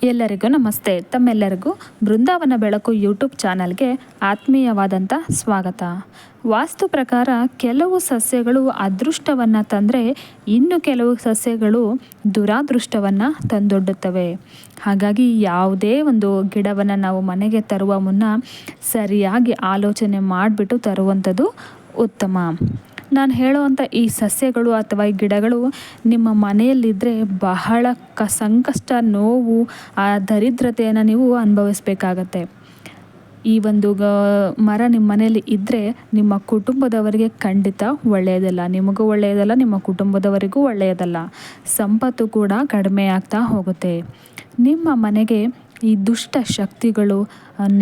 ಎಲ್ಲರಿಗೂ ನಮಸ್ತೆ. ತಮ್ಮೆಲ್ಲರಿಗೂ ಬೃಂದಾವನ ಬೆಳಕು ಯೂಟ್ಯೂಬ್ ಚಾನಲ್ಗೆ ಆತ್ಮೀಯವಾದಂಥ ಸ್ವಾಗತ. ವಾಸ್ತು ಪ್ರಕಾರ ಕೆಲವು ಸಸ್ಯಗಳು ಅದೃಷ್ಟವನ್ನು ತಂದರೆ ಇನ್ನು ಕೆಲವು ಸಸ್ಯಗಳು ದುರಾದೃಷ್ಟವನ್ನು ತಂದೊಡ್ಡುತ್ತವೆ. ಹಾಗಾಗಿ ಯಾವುದೇ ಒಂದು ಗಿಡವನ್ನು ನಾವು ಮನೆಗೆ ತರುವ ಮುನ್ನ ಸರಿಯಾಗಿ ಆಲೋಚನೆ ಮಾಡಿಬಿಟ್ಟು ತರುವಂಥದ್ದು ಉತ್ತಮ. ನಾನು ಹೇಳುವಂಥ ಈ ಸಸ್ಯಗಳು ಅಥವಾ ಈ ಗಿಡಗಳು ನಿಮ್ಮ ಮನೆಯಲ್ಲಿದ್ದರೆ ಬಹಳ ಸಂಕಷ್ಟ, ನೋವು, ಆ ದರಿದ್ರತೆಯನ್ನು ನೀವು ಅನುಭವಿಸ್ಬೇಕಾಗತ್ತೆ. ಈ ಒಂದು ಮರ ನಿಮ್ಮ ಮನೆಯಲ್ಲಿ ಇದ್ದರೆ ನಿಮ್ಮ ಕುಟುಂಬದವರಿಗೆ ಖಂಡಿತ ಒಳ್ಳೆಯದಲ್ಲ, ನಿಮಗೂ ಒಳ್ಳೆಯದಲ್ಲ, ನಿಮ್ಮ ಕುಟುಂಬದವರಿಗೂ ಒಳ್ಳೆಯದಲ್ಲ. ಸಂಪತ್ತು ಕೂಡ ಕಡಿಮೆ ಆಗ್ತಾ ಹೋಗುತ್ತೆ. ನಿಮ್ಮ ಮನೆಗೆ ಈ ದುಷ್ಟ ಶಕ್ತಿಗಳು,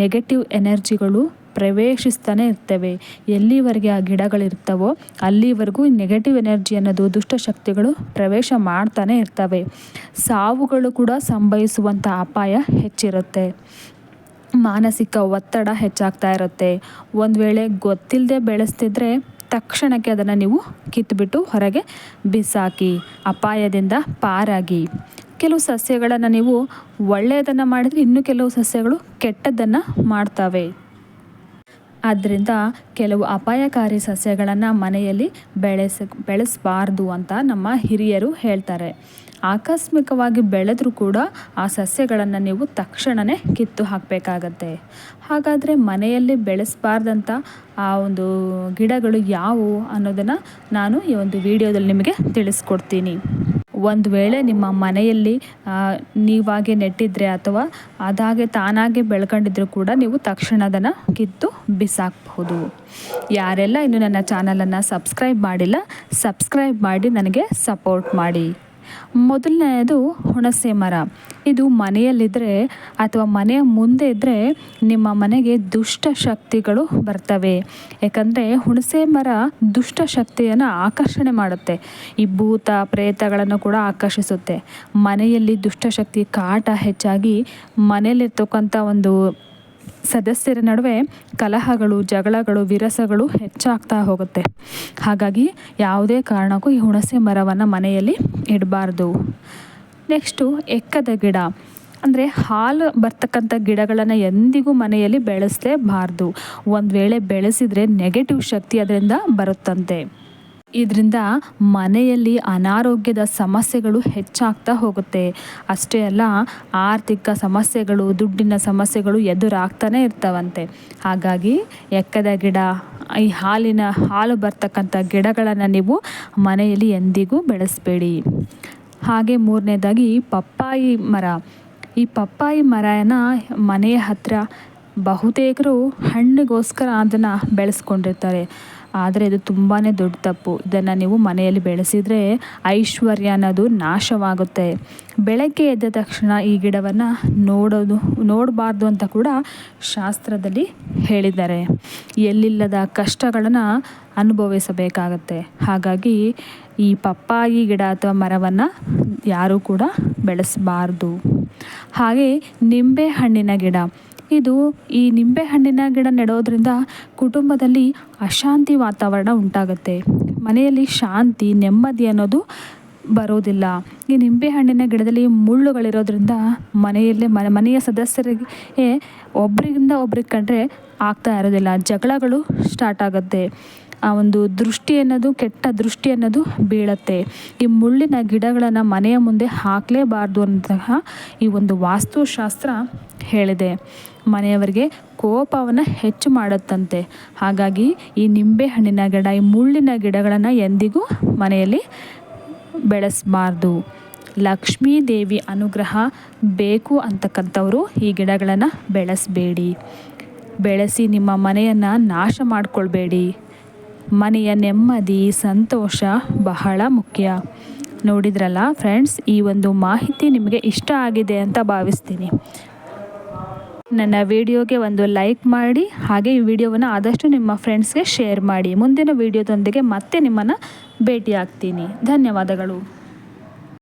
ನೆಗೆಟಿವ್ ಎನರ್ಜಿಗಳು ಪ್ರವೇಶಿಸ್ತಾನೆ ಇರ್ತವೆ. ಎಲ್ಲಿವರೆಗೆ ಆ ಗಿಡಗಳಿರ್ತವೋ ಅಲ್ಲಿವರೆಗೂ ನೆಗೆಟಿವ್ ಎನರ್ಜಿ ಅನ್ನೋದು, ದುಷ್ಟಶಕ್ತಿಗಳು ಪ್ರವೇಶ ಮಾಡ್ತಾನೆ ಇರ್ತವೆ. ಸಾವುಗಳು ಕೂಡ ಸಂಭವಿಸುವಂಥ ಅಪಾಯ ಹೆಚ್ಚಿರುತ್ತೆ. ಮಾನಸಿಕ ಒತ್ತಡ ಹೆಚ್ಚಾಗ್ತಾ ಇರುತ್ತೆ. ಒಂದು ವೇಳೆ ಗೊತ್ತಿಲ್ಲದೆ ಬೆಳೆಸ್ತಿದ್ರೆ ತಕ್ಷಣಕ್ಕೆ ಅದನ್ನು ನೀವು ಕಿತ್ಬಿಟ್ಟು ಹೊರಗೆ ಬಿಸಾಕಿ ಅಪಾಯದಿಂದ ಪಾರಾಗಿ. ಕೆಲವು ಸಸ್ಯಗಳನ್ನು ನೀವು ಒಳ್ಳೆಯದನ್ನು ಮಾಡಿದರೆ ಇನ್ನು ಕೆಲವು ಸಸ್ಯಗಳು ಕೆಟ್ಟದ್ದನ್ನು ಮಾಡ್ತವೆ. ಆದ್ದರಿಂದ ಕೆಲವು ಅಪಾಯಕಾರಿ ಸಸ್ಯಗಳನ್ನು ಮನೆಯಲ್ಲಿ ಬೆಳೆಸಬಾರ್ದು ಅಂತ ನಮ್ಮ ಹಿರಿಯರು ಹೇಳ್ತಾರೆ. ಆಕಸ್ಮಿಕವಾಗಿ ಬೆಳೆದರೂ ಕೂಡ ಆ ಸಸ್ಯಗಳನ್ನು ನೀವು ತಕ್ಷಣವೇ ಕಿತ್ತು ಹಾಕಬೇಕಾಗತ್ತೆ. ಹಾಗಾದರೆ ಮನೆಯಲ್ಲಿ ಬೆಳೆಸಬಾರ್ದಂಥ ಆ ಒಂದು ಗಿಡಗಳು ಯಾವುವು ಅನ್ನೋದನ್ನು ನಾನು ಈ ಒಂದು ವಿಡಿಯೋದಲ್ಲಿ ನಿಮಗೆ ತಿಳಿಸ್ಕೊಡ್ತೀನಿ. ಒಂದು ವೇಳೆ ನಿಮ್ಮ ಮನೆಯಲ್ಲಿ ನೀವಾಗೆ ನೆಟ್ಟಿದ್ರೆ ಅಥವಾ ಅದಾಗೆ ತಾನಾಗೆ ಬೆಳ್ಕೊಂಡಿದ್ರು ಕೂಡ ನೀವು ತಕ್ಷಣ ಅದನ್ನು ಕಿತ್ತು ಬಿಸಾಕಬಹುದು. ಯಾರೆಲ್ಲ ಇನ್ನು ನನ್ನ ಚಾನಲನ್ನು ಸಬ್ಸ್ಕ್ರೈಬ್ ಮಾಡಿಲ್ಲ, ಸಬ್ಸ್ಕ್ರೈಬ್ ಮಾಡಿ ನನಗೆ ಸಪೋರ್ಟ್ ಮಾಡಿ. ಮೊದಲನೆಯದು ಹುಣಸೆ ಮರ. ಇದು ಮನೆಯಲ್ಲಿದ್ದರೆ ಅಥವಾ ಮನೆಯ ಮುಂದೆ ಇದ್ದರೆ ನಿಮ್ಮ ಮನೆಗೆ ದುಷ್ಟ ಶಕ್ತಿಗಳು ಬರ್ತವೆ. ಯಾಕಂದರೆ ಹುಣಸೆ ಮರ ದುಷ್ಟ ಶಕ್ತಿಯನ್ನು ಆಕರ್ಷಣೆ ಮಾಡುತ್ತೆ. ಈ ಭೂತ ಪ್ರೇತಗಳನ್ನು ಕೂಡ ಆಕರ್ಷಿಸುತ್ತೆ. ಮನೆಯಲ್ಲಿ ದುಷ್ಟಶಕ್ತಿ ಕಾಟ ಹೆಚ್ಚಾಗಿ ಮನೆಯಲ್ಲಿರ್ತಕ್ಕಂಥ ಒಂದು ಸದಸ್ಯರ ನಡುವೆ ಕಲಹಗಳು, ಜಗಳಗಳು, ವಿರಸಗಳು ಹೆಚ್ಚಾಗ್ತಾ ಹೋಗುತ್ತೆ. ಹಾಗಾಗಿ ಯಾವುದೇ ಕಾರಣಕ್ಕೂ ಈ ಹುಣಸೆ ಮರವನ್ನು ಮನೆಯಲ್ಲಿ ಇಡಬಾರ್ದು. ನೆಕ್ಸ್ಟು ಎಕ್ಕದ ಗಿಡ. ಅಂದರೆ ಹಾಲು ಬರ್ತಕ್ಕಂಥ ಗಿಡಗಳನ್ನು ಎಂದಿಗೂ ಮನೆಯಲ್ಲಿ ಬೆಳೆಸಲೇಬಾರ್ದು. ಒಂದು ವೇಳೆ ಬೆಳೆಸಿದರೆ ನೆಗೆಟಿವ್ ಶಕ್ತಿ ಅದರಿಂದ ಬರುತ್ತಂತೆ. ಇದರಿಂದ ಮನೆಯಲ್ಲಿ ಅನಾರೋಗ್ಯದ ಸಮಸ್ಯೆಗಳು ಹೆಚ್ಚಾಗ್ತಾ ಹೋಗುತ್ತೆ. ಅಷ್ಟೇ ಅಲ್ಲ, ಆರ್ಥಿಕ ಸಮಸ್ಯೆಗಳು, ದುಡ್ಡಿನ ಸಮಸ್ಯೆಗಳು ಎದುರಾಗ್ತಾನೆ ಇರ್ತಾವಂತೆ. ಹಾಗಾಗಿ ಎಕ್ಕದ ಗಿಡ, ಈ ಹಾಲು ಬರ್ತಕ್ಕಂಥ ಗಿಡಗಳನ್ನು ನೀವು ಮನೆಯಲ್ಲಿ ಎಂದಿಗೂ ಬೆಳೆಸಬೇಡಿ. ಹಾಗೆ ಮೂರನೇದಾಗಿ ಪಪ್ಪಾಯಿ ಮರ. ಈ ಪಪ್ಪಾಯಿ ಮರನ ಮನೆಯ ಹತ್ತಿರ ಬಹುತೇಕರು ಹಣ್ಣಿಗೋಸ್ಕರ ಅದನ್ನು ಬೆಳೆಸ್ಕೊಂಡಿರ್ತಾರೆ. ಆದರೆ ಇದು ತುಂಬಾ ದೊಡ್ಡ ತಪ್ಪು. ಇದನ್ನು ನೀವು ಮನೆಯಲ್ಲಿ ಬೆಳೆಸಿದರೆ ಐಶ್ವರ್ಯ ಅನ್ನೋದು ನಾಶವಾಗುತ್ತೆ. ಬೆಳಗ್ಗೆ ಎದ್ದ ತಕ್ಷಣ ಈ ಗಿಡವನ್ನು ನೋಡಬಾರ್ದು ಅಂತ ಕೂಡ ಶಾಸ್ತ್ರದಲ್ಲಿ ಹೇಳಿದ್ದಾರೆ. ಎಲ್ಲಿಲ್ಲದ ಕಷ್ಟಗಳನ್ನು ಅನುಭವಿಸಬೇಕಾಗತ್ತೆ. ಹಾಗಾಗಿ ಈ ಪಪ್ಪಾಯಿ ಗಿಡ ಅಥವಾ ಮರವನ್ನು ಯಾರೂ ಕೂಡ ಬೆಳೆಸಬಾರ್ದು. ಹಾಗೆ ನಿಂಬೆ ಹಣ್ಣಿನ ಗಿಡ. ಈ ನಿಂಬೆಹಣ್ಣಿನ ಗಿಡ ನೆಡೋದ್ರಿಂದ ಕುಟುಂಬದಲ್ಲಿ ಅಶಾಂತಿ ವಾತಾವರಣ ಉಂಟಾಗುತ್ತೆ. ಮನೆಯಲ್ಲಿ ಶಾಂತಿ, ನೆಮ್ಮದಿ ಅನ್ನೋದು ಬರೋದಿಲ್ಲ. ಈ ನಿಂಬೆಹಣ್ಣಿನ ಗಿಡದಲ್ಲಿ ಮುಳ್ಳುಗಳಿರೋದ್ರಿಂದ ಮನೆಯ ಸದಸ್ಯರಿಗೆ ಒಬ್ಬರಿಂದ ಒಬ್ರಿಗೆ ಕಂಡ್ರೆ ಆಗ್ತಾ ಇರೋದಿಲ್ಲ. ಜಗಳಗಳು ಸ್ಟಾರ್ಟ್ ಆಗುತ್ತೆ. ಆ ಒಂದು ಕೆಟ್ಟ ದೃಷ್ಟಿ ಅನ್ನೋದು ಬೀಳತ್ತೆ. ಈ ಮುಳ್ಳಿನ ಗಿಡಗಳನ್ನು ಮನೆಯ ಮುಂದೆ ಹಾಕಲೇಬಾರ್ದು ಅಂತಹ ಈ ಒಂದು ವಾಸ್ತುಶಾಸ್ತ್ರ ಹೇಳಿದೆ. ಮನೆಯವರಿಗೆ ಕೋಪವನ್ನು ಹೆಚ್ಚು ಮಾಡುತ್ತಂತೆ. ಹಾಗಾಗಿ ಈ ನಿಂಬೆ ಹಣ್ಣಿನ ಗಿಡ, ಈ ಮುಳ್ಳಿನ ಗಿಡಗಳನ್ನು ಎಂದಿಗೂ ಮನೆಯಲ್ಲಿ ಬೆಳೆಸಬಾರ್ದು. ಲಕ್ಷ್ಮೀ ದೇವಿ ಅನುಗ್ರಹ ಬೇಕು ಅಂತಕ್ಕಂಥವರು ಈ ಗಿಡಗಳನ್ನು ಬೆಳೆಸಬೇಡಿ. ಬೆಳೆಸಿ ನಿಮ್ಮ ಮನೆಯನ್ನು ನಾಶ ಮಾಡಿಕೊಳ್ಬೇಡಿ. ಮನೆಯ ನೆಮ್ಮದಿ, ಸಂತೋಷ ಬಹಳ ಮುಖ್ಯ. ನೋಡಿದ್ರಲ್ಲ ಫ್ರೆಂಡ್ಸ್, ಈ ಒಂದು ಮಾಹಿತಿ ನಿಮಗೆ ಇಷ್ಟ ಆಗಿದೆ ಅಂತ ಭಾವಿಸ್ತೀನಿ. ನನ್ನ ವಿಡಿಯೋಗೆ ಒಂದು ಲೈಕ್ ಮಾಡಿ, ಹಾಗೆ ಈ ವಿಡಿಯೋವನ್ನು ಆದಷ್ಟು ನಿಮ್ಮ ಫ್ರೆಂಡ್ಸ್ಗೆ ಶೇರ್ ಮಾಡಿ. ಮುಂದಿನ ವಿಡಿಯೋದೊಂದಿಗೆ ಮತ್ತೆ ನಿಮ್ಮನ್ನು ಭೇಟಿ ಆಗ್ತೀನಿ. ಧನ್ಯವಾದಗಳು.